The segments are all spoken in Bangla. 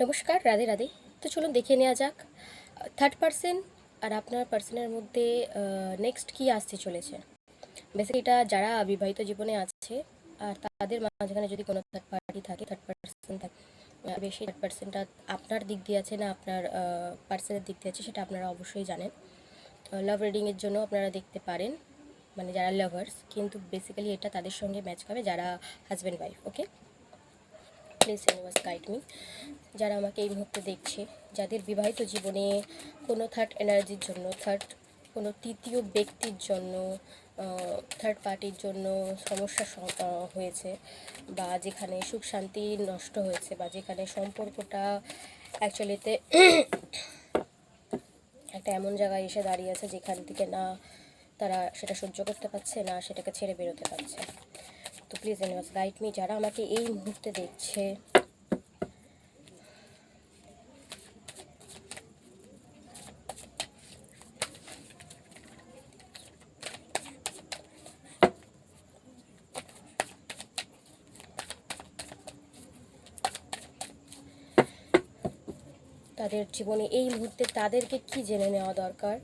নমস্কার, রাধে রাধে। তো চলুন দেখে নেওয়া যাক থার্ড পার্সন আর আপনার পার্সনের মধ্যে নেক্সট কী আসতে চলেছে। বেসিক্যালি এটা যারা বিবাহিত জীবনে আছে আর তাদের মাঝখানে যদি কোনো থার্ড পার্টি থাকে, থার্ড পার্সন থাকে, বেশি থার্ড পার্সনটা আপনার দিক দিয়ে আছে না আপনার পার্সনের দিক দিয়ে আছে সেটা আপনারা অবশ্যই জানেন। লাভ রিডিংয়ের জন্য আপনারা দেখতে পারেন, মানে যারা লাভার্স, কিন্তু বেসিক্যালি এটা তাদের সঙ্গে ম্যাচ খাবে যারা husband wife. Okay, please universe guide me. যারা আমাকে এই মুহূর্তে দেখছে, যাদের বিবাহিত জীবনে কোনো থার্ড এনার্জির জন্য, কোনো তৃতীয় ব্যক্তির জন্য, থার্ড পার্টির জন্য সমস্যা হয়েছে, বা যেখানে সুখ শান্তি নষ্ট হয়েছে, বা যেখানে সম্পর্কটা অ্যাকচুয়ালিতে একটা এমন জায়গায় এসে দাঁড়িয়ে আছে যেখান থেকে না তারা সেটা সহ্য করতে পারছে, না সেটাকে ছেড়ে বেরোতে পারছে। তো প্লিজ ইউনিভার্স গাইড মি। যারা আমাকে এই মুহূর্তে দেখছে, তাদের জীবনে এই মুহূর্তে তাদেরকে কি জেনে নেওয়া দরকার,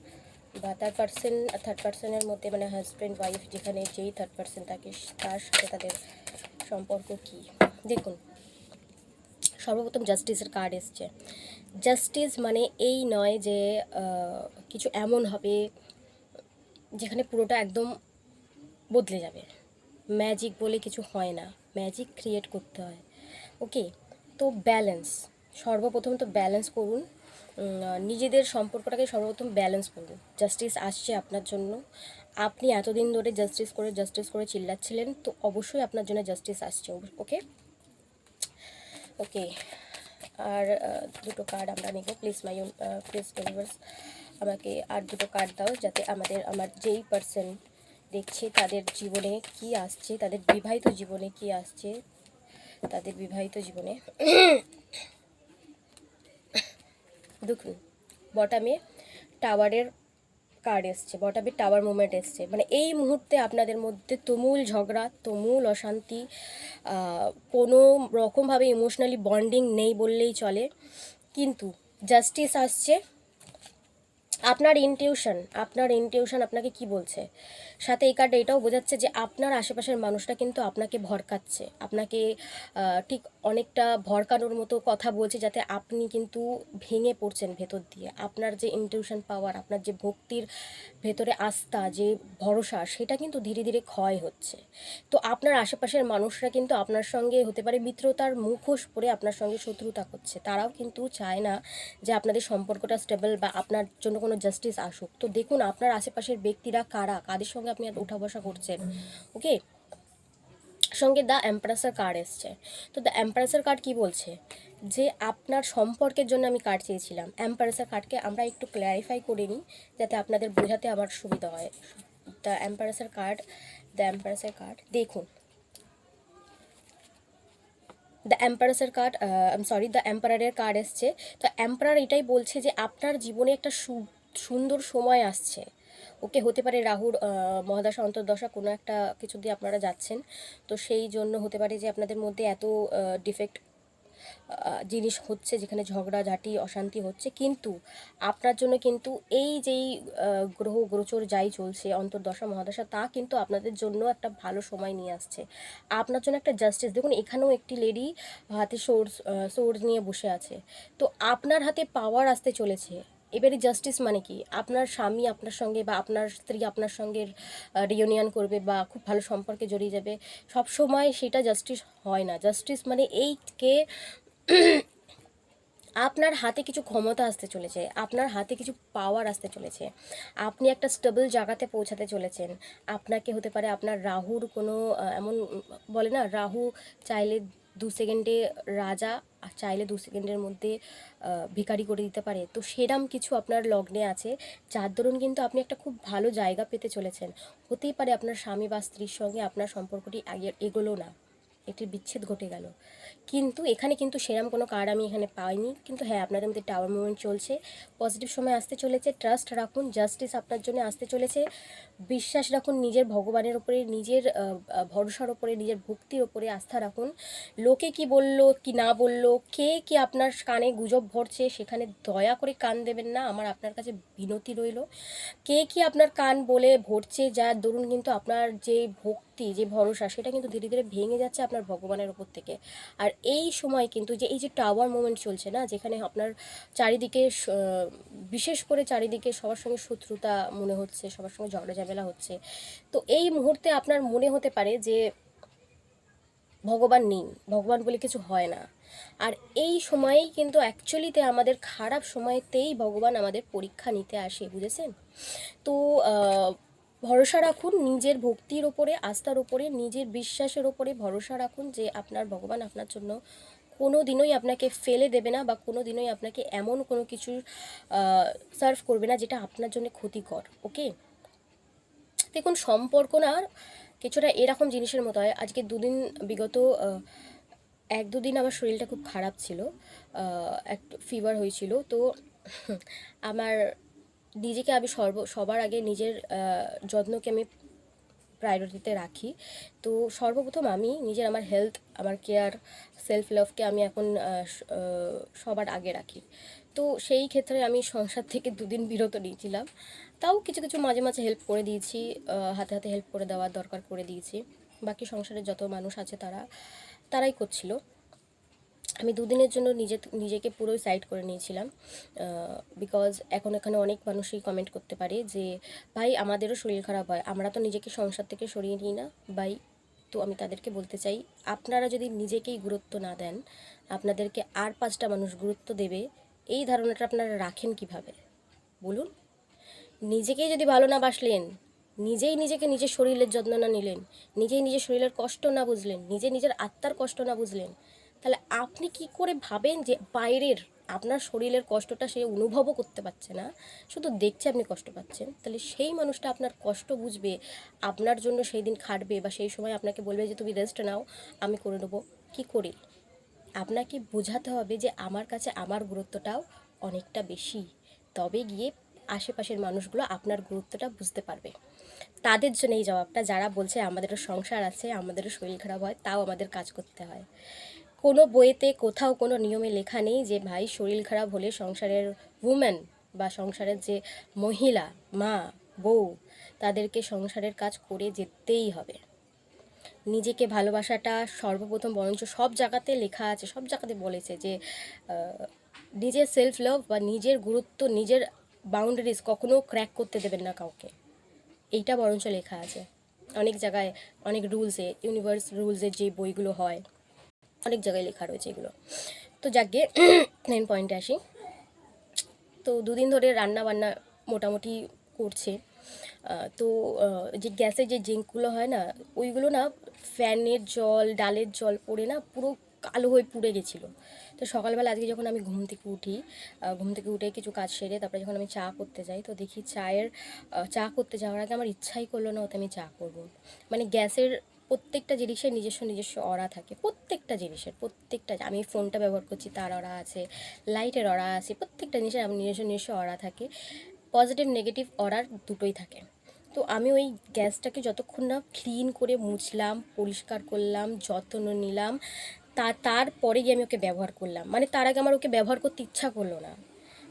বা থার্ড পার্সনের মধ্যে, মানে হাজব্যান্ড ওয়াইফ যেখানে যেই থার্ড পার্সন থাকে তার সাথে তাদের সম্পর্ক কি। দেখুন, সর্বপ্রথম জাস্টিসের কার্ড এসছে। জাস্টিস মানে এই নয় যে কিছু এমন হবে যেখানে পুরোটা একদম বদলে যাবে। ম্যাজিক বলে কিছু হয় না, ম্যাজিক ক্রিয়েট করতে হয়। ওকে, তো ব্যালেন্স, সর্বপ্রথম তো ব্যালেন্স করুন। নিজেদের সম্পর্কটাকে সর্বপ্রথম ব্যালেন্স করুন। জাস্টিস আসছে আপনার জন্য। আপনি এতদিন ধরে জাস্টিস করে চিল্লাচ্ছিলেন, তো অবশ্যই আপনার জন্য জাস্টিস আসছে। ওকে ওকে। আর দুটো কার্ড আমরা নেব, প্লিজ প্লিজ ইউনিভার্স আমাকে আর দুটো কার্ড দাও, যাতে আমার যেই পার্সন দেখছে তাদের জীবনে কি আসছে, তাদের বিবাহিত জীবনে কি আসছে, তাদের বিবাহিত জীবনে দেখুন, বটামে টাওয়ারের কার্ড এসছে, বটামে টাওয়ার মুভমেন্ট এসছে। মানে এই মুহূর্তে আপনাদের মধ্যে তুমুল ঝগড়া, তুমুল অশান্তি, কোনো রকমভাবে ইমোশনালি বন্ডিং নেই বললেই চলে। কিন্তু জাস্টিস আসছে। আপনার ইনটিউশন আপনাকে কি বলছে, সাথে এই কার্ডে এটাও বোঝাচ্ছে যে আপনার আশেপাশের মানুষটা কিন্তু আপনাকে ভড়কাচ্ছে, আপনাকে ঠিক অনেকটা ভড়কানোর মতো কথা বলছে, যাতে আপনি কিন্তু ভেঙে পড়ছেন ভেতর দিয়ে। আপনার যে ইনটিউশন পাওয়ার, আপনার যে ভক্তির ভেতরে আস্থা, যে ভরসা, সেটা কিন্তু ধীরে ধীরে ক্ষয় হচ্ছে। তো আপনার আশেপাশের মানুষরা কিন্তু আপনার সঙ্গে হতে পারে মিত্রতার মুখোশ পরে আপনার সঙ্গে শত্রুতা করছে। তারাও কিন্তু চায় না যে আপনাদের সম্পর্কটা স্টেবল বা আপনার জন্য কোনো জাস্টিস আসুক। তো দেখুন আপনার আশেপাশের ব্যক্তিরা কারা, কাদের সঙ্গে আপনি উঠা বসা করছেন। ওকে, সঙ্গে দ্য এম্পারেসের কার্ড এসছে। তো দ্য এম্পারেসের কার্ড কি বলছে, যে আপনার সম্পর্কের জন্য আমি কার্ড চেয়েছিলাম। এম্পারেসের কার্ডকে আমরা একটু ক্ল্যারিফাই করে নিই, যাতে আপনাদের বোঝাতে আমার সুবিধা হয়। দ্য এম্পারেসের কার্ড দেখুন, দ্য এম্পারারের কার্ড এসছে। তো এম্পারার এটাই বলছে যে আপনার জীবনে একটা সুন্দর সময় আসছে। ওকে, হতে পারে রাহুর মহাদশা অন্তর্দশা কোনো একটা কিছু দিয়ে আপনারা যাচ্ছেন, তো সেই জন্য হতে পারে যে আপনাদের মধ্যে এত ডিফেক্ট জিনিস হচ্ছে, যেখানে ঝগড়াঝাটি অশান্তি হচ্ছে। কিন্তু আপনার জন্য কিন্তু এই যেই গ্রহ গোচর যাই চলছে, অন্তর্দশা মহাদশা, তা কিন্তু আপনাদের জন্য একটা ভালো সময় নিয়ে আসছে। আপনার জন্য একটা জাস্টিস, দেখুন এখানেও একটি লেডি হাতে সোর্স নিয়ে বসে আছে। তো আপনার হাতে পাওয়ার আসতে চলেছে। এবারে জাস্টিস মানে কি, আপনার স্বামী আপনার সঙ্গে বা আপনার স্ত্রী আপনার সঙ্গে রিউনিয়ন করবে বা খুব ভালো সম্পর্কে জড়িয়ে যাবে, সব সময় সেটা জাস্টিস হয় না। জাস্টিস মানে এইকে আপনার হাতে কিছু ক্ষমতা আসতে চলেছে, আপনার হাতে কিছু পাওয়ার আসতে চলেছে, আপনি একটা স্টেবল জায়গাতে পৌঁছাতে চলেছেন। আপনাকে হতে পারে আপনার রাহুর কোনো এমন, বলে না রাহু চাইলে 2 সেকেন্ডে রাজা, আর চাইলে 2 সেকেন্ডের মধ্যে ভিখারি করে দিতে পারে। তো সেরাম কিছু আপনার লগ্নে আছে, যার দরুন কিন্তু আপনি একটা খুব ভালো জায়গা পেতে চলেছেন। হতেই পারে আপনার স্বামী বা স্ত্রীর সঙ্গে আপনার সম্পর্কটি এগোলো না, একটি বিচ্ছেদ ঘটে গেল, কিন্তু এখানে কিন্তু সেরকম কোনো কার্ড আমি এখানে পাইনি। কিন্তু হ্যাঁ, আপনাদের মধ্যে টাওয়ার মুভমেন্ট চলছে, পজিটিভ সময় আসতে চলেছে, ট্রাস্ট রাখুন, জাস্টিস আপনার জন্য আসতে চলেছে, বিশ্বাস রাখুন নিজের ভগবানের ওপরে, নিজের ভরসার ওপরে, নিজের ভক্তির ওপরে আস্থা রাখুন। লোকে কি বলল কি না বলল, কে কি আপনার কানে গুজব ভরছে, সেখানে দয়া করে কান দেবেন না, আমার আপনার কাছে বিনতি রইল। কে কি আপনার কান বলে ভরছে, যার দরুন কিন্তু আপনার যে ভক্তি, যে ভরসা, সেটা কিন্তু ধীরে ধীরে ভেঙে যাচ্ছে আপনার ভগবানের ওপর থেকে। আর এই সময় কিন্তু যে এই যে টাওয়ার মুভমেন্ট চলছে না, যেখানে আপনার চারিদিকে বিশেষ করে চারিদিকে সবার সঙ্গে শত্রুতা মনে হচ্ছে, সবার সঙ্গে ঝগড়া ঝামেলা হচ্ছে, তো এই মুহূর্তে আপনার মনে হতে পারে যে ভগবান নেই, ভগবান বলে কিছু হয় না। আর এই সময়েই কিন্তু অ্যাকচুয়ালিতে আমাদের খারাপ সময়তেই ভগবান আমাদের পরীক্ষা নিতে আসে, বুঝেছেন? তো ভরসা রাখুন নিজের ভক্তির ওপরে, আস্থার ওপরে, নিজের বিশ্বাসের ওপরে ভরসা রাখুন যে আপনার ভগবান আপনার জন্য কোনো দিনই আপনাকে ফেলে দেবে না, বা কোনো দিনই আপনাকে এমন কোনো কিছু সার্ভ করবে না যেটা আপনার জন্য ক্ষতিকর। ওকে, দেখুন সম্পর্ক না কিছুটা এরকম জিনিসের মতো হয়। আজকে দুদিন বিগত 1-2 দিন আমার শরীরটা খুব খারাপ ছিল, একটু ফিভার হয়েছিল। তো আমার নিজেকে আমি সবার আগে নিজের যত্নকে আমি প্রায়োরিটিতে রাখি। তো সর্বপ্রথম আমি নিজের আমার হেলথ, আমার কেয়ার, সেলফ লাভকে আমি এখন সবার আগে রাখি। তো সেই ক্ষেত্রে আমি সংসার থেকে 2 দিন বিরত নিয়েছিলাম, তাও কিছু কিছু মাঝে মাঝে হেল্প করে দিয়েছি, হাতে হাতে হেল্প করে দেওয়ার দরকার করে দিয়েছি। বাকি সংসারের যত মানুষ আছে তারাই করছিল। আমি 2 দিনের জন্য নিজেকে পুরোই সাইড করে নিয়েছিলাম, বিকজ এখন এখানে অনেক মানুষই কমেন্ট করতে পারে যে ভাই আমাদেরও শরীর খারাপ হয়, আমরা তো নিজেকে সংসার থেকে সরিয়ে নিই না ভাই। তো আমি তাদেরকে বলতে চাই, আপনারা যদি নিজেকেই গুরুত্ব না দেন, আপনাদেরকে আর 5টা মানুষ গুরুত্ব দেবে, এই ধারণাটা আপনারা রাখেন কিভাবে বলুন? নিজেকেই যদি ভালো না বাসলেন, নিজেই নিজেকে নিজের শরীরের যত্ন না নিলেন, নিজেই নিজের শরীরের কষ্ট না বুঝলেন, নিজের আত্মার কষ্ট না বুঝলেন, তাহলে আপনি কি করে ভাবেন যে বাইরের আপনার শরীরের কষ্টটা সে অনুভবও করতে পারছে না, শুধু দেখছে আপনি কষ্ট পাচ্ছেন? তাহলে সেই মানুষটা আপনার কষ্ট বুঝবে, আপনার জন্য সেই দিন খাটবে, বা সেই সময় আপনাকে বলবে যে তুমি রেস্ট নাও, আমি করে নেবো। কী করে? আপনাকে বোঝাতে হবে যে আমার কাছে আমার গুরুত্বটাও অনেকটা বেশি, তবে গিয়ে আশেপাশের মানুষগুলো আপনার গুরুত্বটা বুঝতে পারবে। তাদের জন্য এই জবাবটা, যারা বলছে আমাদেরও সংসার আছে, আমাদেরও শরীর খারাপ হয়, তাও আমাদের কাজ করতে হয়। কোনো বইয়েতে কোথাও কোনো নিয়মে লেখা নেই যে ভাই শরীর খারাপ হলে সংসারের উমেন বা সংসারের যে মহিলা, মা, বউ, তাদেরকে সংসারের কাজ করে যেতেই হবে। নিজেকে ভালোবাসাটা সর্বপ্রথম, বরঞ্চ সব জায়গাতে লেখা আছে, সব জায়গাতে বলেছে যে নিজের সেলফ লাভ বা নিজের গুরুত্ব, নিজের বাউন্ডারিজ কখনো ক্র্যাক করতে দেবেন না কাউকে, এইটা বরঞ্চ লেখা আছে অনেক জায়গায়, অনেক রুলসে, ইউনিভার্স রুলসের যে বইগুলো হয়, অনেক জায়গায় লেখা রয়েছে এগুলো। তো যাকে মেন পয়েন্টে আসি, তো 2 দিন ধরে রান্না বান্না মোটামুটি করছে। তো যে গ্যাসের যে জিঙ্কগুলো হয় না, ওইগুলো না ফ্যানের জল, ডালের জল পড়ে না পুরো কালো হয়ে পুড়ে গেছিলো। তো সকালবেলা আজকে যখন আমি ঘুম থেকে উঠে কিছু কাজ সেরে তারপরে যখন আমি চা করতে যাই, তো দেখি চা করতে যাওয়ার আগে আমার ইচ্ছাই করলো না ওতে আমি চা করব। মানে গ্যাসের প্রত্যেকটা জিনিসের নিজস্ব অরা থাকে, প্রত্যেকটা জিনিসের, আমি ফোনটা ব্যবহার করছি তার অরা আছে, লাইটের অরা আছে, প্রত্যেকটা জিনিসের আমার নিজস্ব অরা থাকে, পজিটিভ নেগেটিভ অরার দুটোই থাকে। তো আমি ওই গ্যাসটাকে যতক্ষণ না ক্লিন করে মুছলাম, পরিষ্কার করলাম, যত্ন নিলাম, তারপরে গিয়ে আমি ওকে ব্যবহার করলাম। মানে তার আগে আমার ওকে ব্যবহার করতে ইচ্ছা করলো না।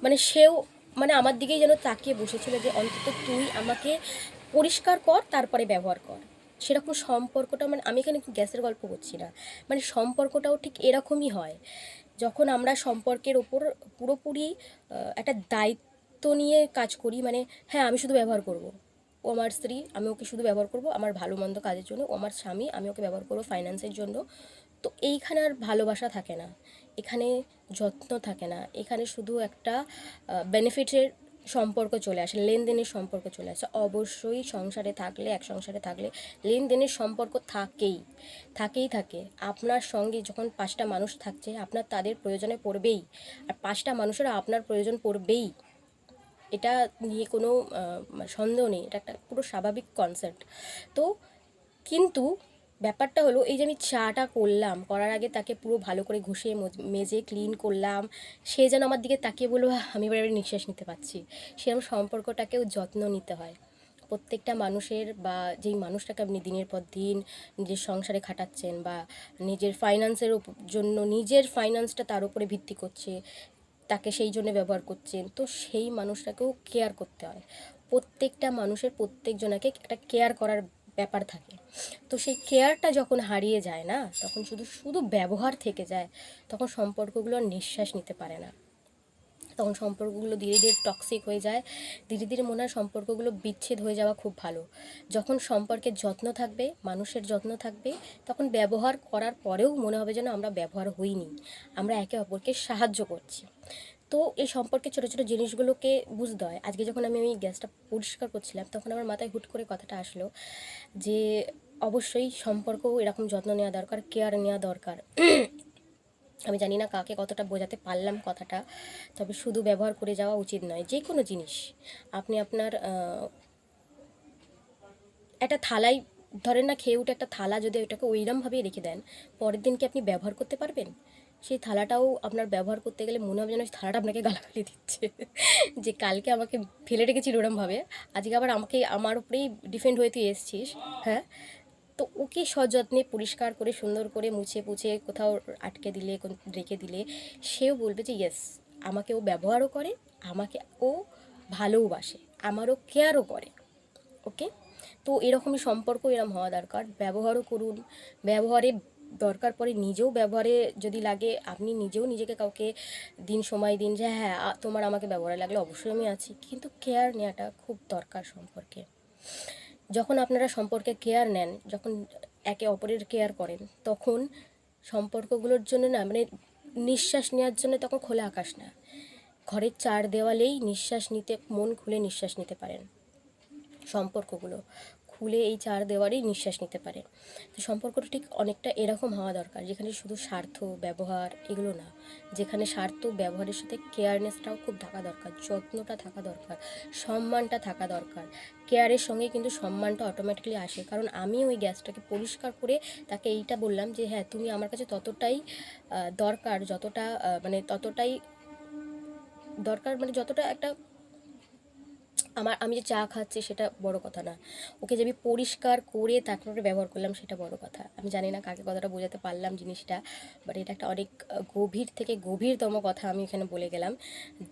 মানে সেও মানে আমার দিকেই যেন তাকিয়ে বসেছিল যে অন্তত তুই আমাকে পরিষ্কার কর, তারপরে ব্যবহার কর। সেরকম সম্পর্কটা, মানে আমি এখানে গ্যাসের গল্প করছি না, মানে সম্পর্কটাও ঠিক এরকমই হয়। যখন আমরা সম্পর্কের ওপর পুরোপুরি একটা দায়িত্ব নিয়ে কাজ করি, মানে হ্যাঁ আমি শুধু ব্যবহার করব, ও আমার স্ত্রী, আমি ওকে শুধু ব্যবহার করব আমার ভালো মন্দ কাজের জন্য, ও আমার স্বামী, আমি ওকে ব্যবহার করবো ফাইন্যান্সের জন্য। তো এইখানে আর ভালোবাসা থাকে না, এখানে যত্ন থাকে না, এখানে শুধু একটা বেনিফিটের সম্পর্ক চলে আসে, লেনদেনের সম্পর্ক চলে আসে। অবশ্যই সংসারে থাকলে, এক সংসারে থাকলে লেনদেনের সম্পর্ক থাকে। আপনার সঙ্গে যখন 5টা মানুষ থাকছে, আপনার তাদের প্রয়োজনে পড়বেই, আর 5টা মানুষেরা আপনার প্রয়োজন পড়বেই, এটা নিয়ে কোনো সন্দেহ নেই, এটা একটা পুরো স্বাভাবিক কনসেপ্ট। তো কিন্তু ব্যাপারটা হলো এই যে আমি চাটা করলাম, করার আগে তাকে পুরো ভালো করে ঘষে মেজে ক্লিন করলাম, সে যেন আমার দিকে তাকিয়ে বললো আমি এবার এবার নিঃশ্বাস নিতে পারছি। সেরকম সম্পর্কটাকেও যত্ন নিতে হয় প্রত্যেকটা মানুষের, বা যেই মানুষটাকে আপনি দিনের পর দিন নিজের সংসারে খাটাচ্ছেন, বা নিজের ফাইন্যান্সের জন্য নিজের ফাইন্যান্সটা তার উপরে ভিত্তি করছে, তাকে সেই জন্য ব্যবহার করছেন, তো সেই মানুষটাকেও কেয়ার করতে হয়। প্রত্যেকটা মানুষের প্রত্যেকজনাকে একটা কেয়ার করার ব্যাপার থাকে। তো সেই কেয়ারটা যখন হারিয়ে যায় না, তখন শুধু শুধু ব্যবহার থেকে যায়, তখন সম্পর্কগুলো আর নিঃশ্বাস নিতে পারে না। তখন সম্পর্কগুলো ধীরে ধীরে টক্সিক হয়ে যায়, ধীরে ধীরে মনে হয় সম্পর্কগুলো বিচ্ছেদ হয়ে যাওয়া খুব ভালো। যখন সম্পর্কের যত্ন থাকবে, মানুষের যত্ন থাকবে, তখন ব্যবহার করার পরেও মনে হবে যেন আমরা ব্যবহার হইনি, আমরা একে অপরকে সাহায্য করছি। তো এই সম্পর্কে ছোটো ছোটো জিনিসগুলোকে বুঝতে হয়। আজকে যখন আমি ওই গ্যাসটা পরিষ্কার করছিলাম, তখন আমার মাথায় হুট করে কথাটা আসলো যে অবশ্যই সম্পর্কও এরকম যত্ন নেওয়া দরকার, কেয়ার নেওয়া দরকার। আমি জানি না কাকে কতটা বোঝাতে পারলাম কথাটা, তবে শুধু ব্যবহার করে যাওয়া উচিত নয়। যে কোনো জিনিস আপনি আপনার একটা থালায়, ধরেন না খেয়ে উঠে একটা থালা যদি ওইটাকে ওইরমভাবেই রেখে দেন, পরের দিন কি আপনি ব্যবহার করতে পারবেন? সেই থালাটাও আপনার ব্যবহার করতে গেলে মনে হবে যেন ওই থালাটা আপনাকে গালাগালি দিচ্ছে যে কালকে আমাকে ফেলে রেখেছিল ওরমভাবে, আজকে আবার আমাকে আমার উপরেই ডিফেন্ড হয়ে তুই এসছিস। হ্যাঁ, তো ওকে সযত্নে পরিষ্কার করে সুন্দর করে মুছে পুছে কোথাও আটকে দিলে রেখে দিলে সেও বলবে যে ইয়েস, আমাকে ও ব্যবহারও করে, আমাকে ও ভালোবাসে, আমারও কেয়ারও করে। ওকে, তো এরকমই সম্পর্ক এরম হওয়া দরকার। ব্যবহারও করুন, ব্যবহারে দরকার পড়ে নিজেও ব্যবহারে যদি লাগে আপনি নিজেও নিজেকে কাউকে দিন, সময় দিন যে হ্যাঁ তোমার আমাকে ব্যবহারে লাগলে অবশ্যই আমি আছি, কিন্তু কেয়ার নেওয়াটা খুব দরকার সম্পর্কে। যখন আপনারা সম্পর্কে কেয়ার নেন, যখন একে অপরের কেয়ার করেন, তখন সম্পর্কগুলোর জন্য না মানে নিঃশ্বাস নেওয়ার জন্য তখন খোলা আকাশ না, ঘরের চার দেওয়ালেই নিঃশ্বাস নিতে, মন খুলে নিঃশ্বাস নিতে পারেন। সম্পর্কগুলো খুলে এই চার দেওয়ারেই নিঃশ্বাস নিতে পারে। তো সম্পর্কটা ঠিক অনেকটা এরকম হওয়া দরকার, যেখানে শুধু স্বার্থ ব্যবহার এগুলো না, যেখানে স্বার্থ ব্যবহারের সাথে কেয়ারনেসটাও খুব থাকা দরকার, যত্নটা থাকা দরকার, সম্মানটা থাকা দরকার। কেয়ারের সঙ্গে কিন্তু সম্মানটা অটোমেটিক্যালি আসে, কারণ আমি ওই গ্যাসটাকে পরিষ্কার করে তাকে এইটা বললাম যে হ্যাঁ তুমি আমার কাছে ততটাই দরকার, যতটা মানে ততটাই দরকার, মানে যতটা একটা আমি যে চা খাচ্ছি সেটা বড় কথা না, ওকে যে আমি পরিষ্কার করে তারপরে ব্যবহার করলাম সেটা বড় কথা। আমি জানি না কাকে কতটা বোঝাতে পারলাম জিনিসটা, বাট এটা একটা অনেক গভীর থেকে গভীরতম কথা আমি এখানে বলে গেলাম।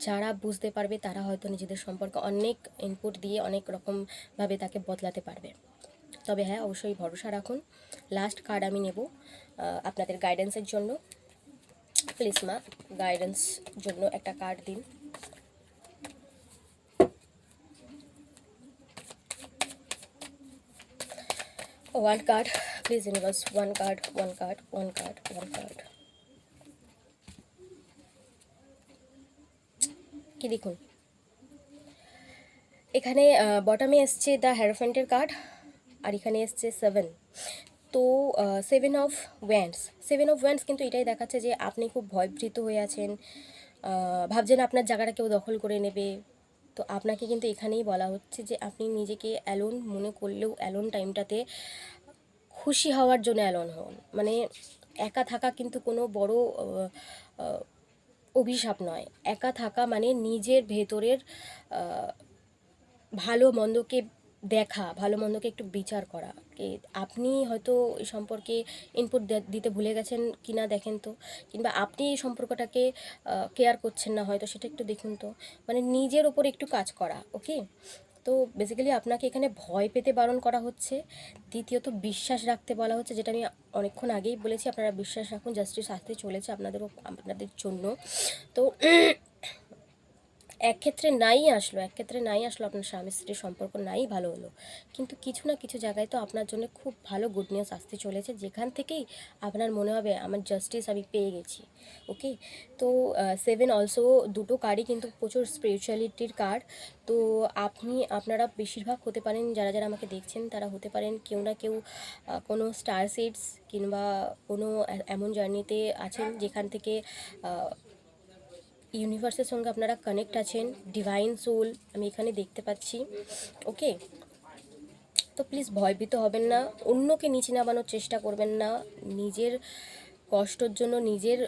যারা বুঝতে পারবে তারা হয়তো নিজেদের সম্পর্কে অনেক ইনপুট দিয়ে অনেক রকমভাবে তাকে বদলাতে পারবে। তবে হ্যাঁ, অবশ্যই ভরসা রাখুন। লাস্ট কার্ড আমি নেব আপনাদের গাইডেন্সের জন্য। প্লিজ মা, গাইডেন্স জন্য একটা কার্ড দিন। One card, please universe. One card, one card, one card, one card. কি দেখুন, এখানে বটমে এসছে দ্য হ্যারোফ্যান্টের কার্ড, আর এখানে এসছে 7। তো 7 অফ ওয়ান্ডস, 7 অফ ওয়ান্ডস কিন্তু এটাই দেখাচ্ছে যে আপনি খুব ভয়ভীত হয়ে আছেন, ভাবছেন আপনার জায়গাটা কেউ দখল করে নেবে। তো আপনাকে কিন্তু এখানেই বলা হচ্ছে যে আপনি নিজেকে অ্যালোন মনে করলেও অ্যালোন টাইমটাতে খুশি হওয়ার জন্য অ্যালোন হন। মানে একা থাকা কিন্তু কোনো বড় অভিশাপ নয়। একা থাকা মানে নিজের ভেতরের ভালো মন্দকে দেখা, ভালো মন্দকে একটু বিচার করা। আপনি হয়তো এই সম্পর্কে ইনপুট দিতে ভুলে গেছেন কি না দেখেন তো, কিংবা আপনি এই সম্পর্কটাকে কেয়ার করছেন না হয়তো, সেটা একটু দেখুন তো। মানে নিজের ওপর একটু কাজ করা। ওকে, তো বেসিক্যালি আপনাকে এখানে ভয় পেতে বারণ করা হচ্ছে। দ্বিতীয়ত বিশ্বাস রাখতে বলা হচ্ছে, যেটা আমি অনেকক্ষণ আগেই বলেছি, আপনারা বিশ্বাস রাখুন, জাস্টিস আসতে চলেছে আপনাদের জন্য। তো এক ক্ষেত্রে নাই আসলো আপনার স্বামী স্ত্রীর সম্পর্ক নাই ভালো হলো, কিন্তু কিছু না কিছু জায়গায় তো আপনার জন্য খুব ভালো গুড নিউজ আসতে চলেছে, যেখান থেকেই আপনার মনে হবে আমার জাস্টিস আমি পেয়ে গেছি। ওকে, তো 7 অলসো দুটো কার্ডই কিন্তু প্রচুর স্পিরিচুয়ালিটির কার্ড। তো আপনারা বেশিরভাগ হতে পারেন, যারা যারা আমাকে দেখছেন তারা হতে পারেন কেউ না কেউ কোনো স্টার সিডস কিংবা কোনো এমন জার্নিতে আছেন যেখান থেকে ইউনিভার্সের সঙ্গে আপনারা কানেক্ট আছেন, ডিভাইন সোল আমি এখানে দেখতে পাচ্ছি। ওকে, তো প্লিজ ভয়ভীত হবেন না, অন্যকে নিচে নামানোর চেষ্টা করবেন না, নিজের কষ্টর জন্য, নিজের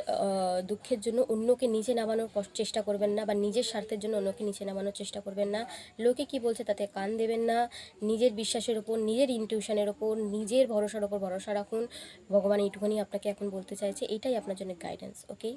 দুঃখের জন্য অন্যকে নিচে নামানোর চেষ্টা করবেন না, বা নিজের স্বার্থের জন্য অন্যকে নিচে নামানোর চেষ্টা করবেন না। লোকে কি বলছে তাতে কান দেবেন না। নিজের বিশ্বাসের ওপর, নিজের ইনটিউশনের ওপর, নিজের ভরসার ওপর ভরসা রাখুন। ভগবান এইটুকুনি আপনাকে এখন বলতে চাইছে, এটাই আপনার জন্য গাইডেন্স। ওকে।